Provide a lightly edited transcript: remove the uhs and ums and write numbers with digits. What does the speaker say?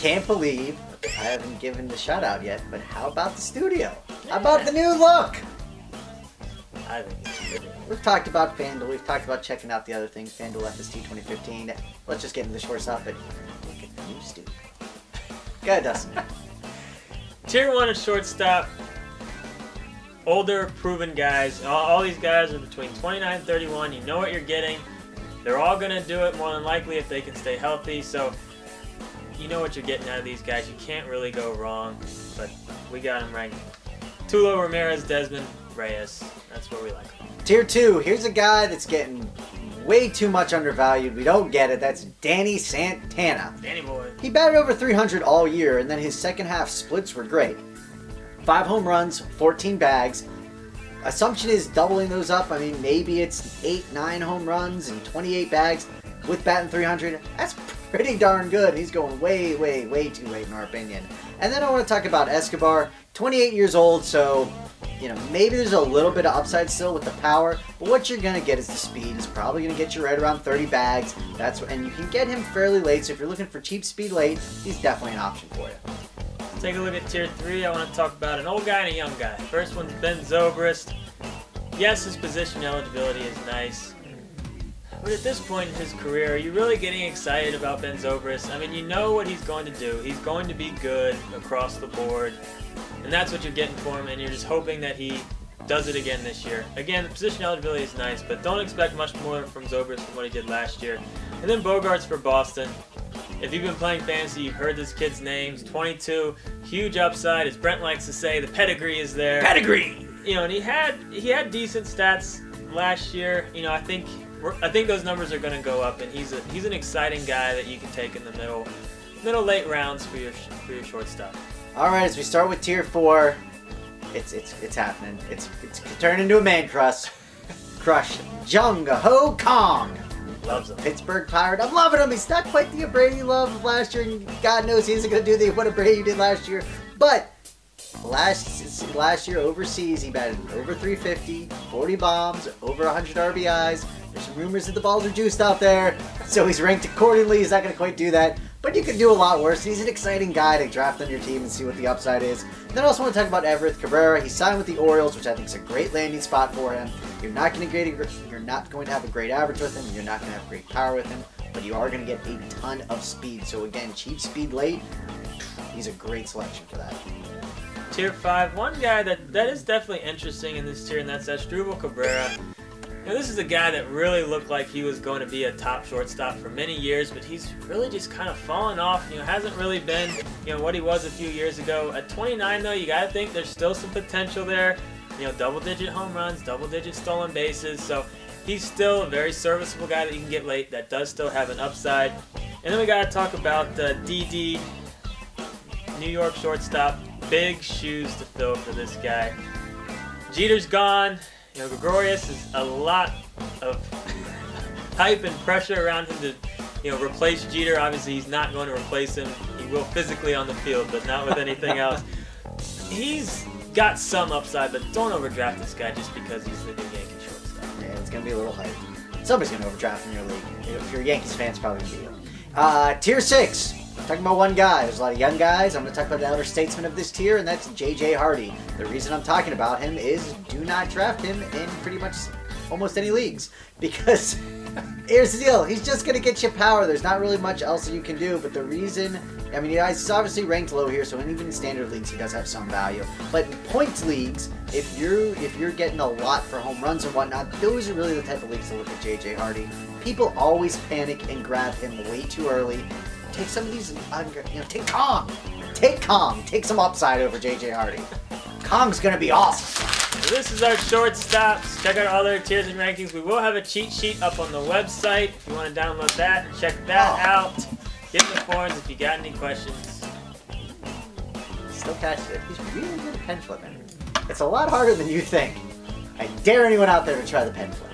can't believe I haven't given the shout out yet, but how about the studio? How about the new look? I think it's good. We've talked about FanDuel, we've talked about checking out the other things, FanDuel FST 2015. Let's just get into the Shortstop, but look at the new studio. Go ahead, Dustin. Tier 1 of Shortstop. Older, proven guys. All these guys are between 29 and 31. You know what you're getting. They're all going to do it more than likely if they can stay healthy. So you know what you're getting out of these guys. You can't really go wrong. But we got them ranked. Tulo, Ramirez, Desmond, Reyes. That's where we like them. Tier 2. Here's a guy that's getting way too much undervalued. We don't get it. That's Danny Santana. Danny boy. He batted over 300 all year, and then his second half splits were great. 5 home runs, 14 bags. Assumption is doubling those up. I mean, maybe it's 8, 9 home runs and 28 bags with batting 300. That's pretty darn good. He's going way, way, way too late in our opinion. And then I want to talk about Escobar. 28 years old, so you know, maybe there's a little bit of upside still with the power, but what you're going to get is the speed. He's probably going to get you right around 30 bags. And you can get him fairly late, so if you're looking for cheap speed late, he's definitely an option for you. Let's take a look at Tier 3. I want to talk about an old guy and a young guy. First one's Ben Zobrist. Yes, his position eligibility is nice, but at this point in his career, are you really getting excited about Ben Zobrist? I mean, you know what he's going to do. He's going to be good across the board. And that's what you're getting for him, and you're just hoping that he does it again this year. Again, the position eligibility is nice, but don't expect much more from Zobrist from what he did last year. And then Bogarts for Boston. If you've been playing fantasy, you've heard this kid's name. He's 22, huge upside. As Brent likes to say, the pedigree is there. Pedigree! You know, and he had decent stats last year. You know, I think those numbers are going to go up, and he's an exciting guy that you can take in the middle late rounds for your shortstop. All right, as we start with Tier 4, it's happening. It's turned into a man crush. Jung Ho Kong. Loves him. Pittsburgh Pirate. I'm loving him. He's not quite the Brady love of last year, and God knows he isn't going to do what Brady did last year. But last year overseas, he batted over 350, 40 bombs, over 100 RBIs. There's some rumors that the balls are juiced out there, so he's ranked accordingly. He's not going to quite do that. But you can do a lot worse. He's an exciting guy to draft on your team and see what the upside is. And then I also want to talk about Everett Cabrera. He signed with the Orioles, which I think is a great landing spot for him. You're not going to have a great average with him. You're not going to have great power with him. But you are going to get a ton of speed. So again, cheap speed late, he's a great selection for that. Tier 5, one guy that is definitely interesting in this tier, and that's Asdrubal Cabrera. Now, this is a guy that really looked like he was going to be a top shortstop for many years, but he's really just kind of fallen off. You know, hasn't really been, you know, what he was a few years ago. At 29, though, you got to think there's still some potential there. You know, double-digit home runs, double-digit stolen bases. So he's still a very serviceable guy that you can get late that does still have an upside. And then we got to talk about DD, New York shortstop. Big shoes to fill for this guy. Jeter's gone. You know, Gregorius is a lot of hype and pressure around him to, you know, replace Jeter. Obviously, he's not going to replace him. He will physically on the field, but not with anything else. He's got some upside, but don't overdraft this guy just because he's the new Yankee shortstop. Yeah, it's going to be a little hype. Somebody's going to overdraft in your league. If you're a Yankees fan, it's probably going to be you. Tier 6. I'm talking about one guy. There's a lot of young guys. I'm going to talk about the elder statesman of this tier, and that's J.J. Hardy. The reason I'm talking about him is do not draft him in pretty much almost any leagues. Because here's the deal. He's just going to get you power. There's not really much else that you can do. But the reason, I mean, he's obviously ranked low here, so even in standard leagues, he does have some value. But in points leagues, if you're getting a lot for home runs and whatnot, those are really the type of leagues to look at J.J. Hardy. People always panic and grab him way too early. Take some of these, you know, take Kong. Take Kong. Take some upside over J.J. Hardy. Kong's going to be awesome. So this is our shortstops. Check out all their tiers and rankings. We will have a cheat sheet up on the website. If you want to download that, check that out. Get in the forums if you got any questions. Still catches it. He's really good at pen flipping. It's a lot harder than you think. I dare anyone out there to try the pen flip.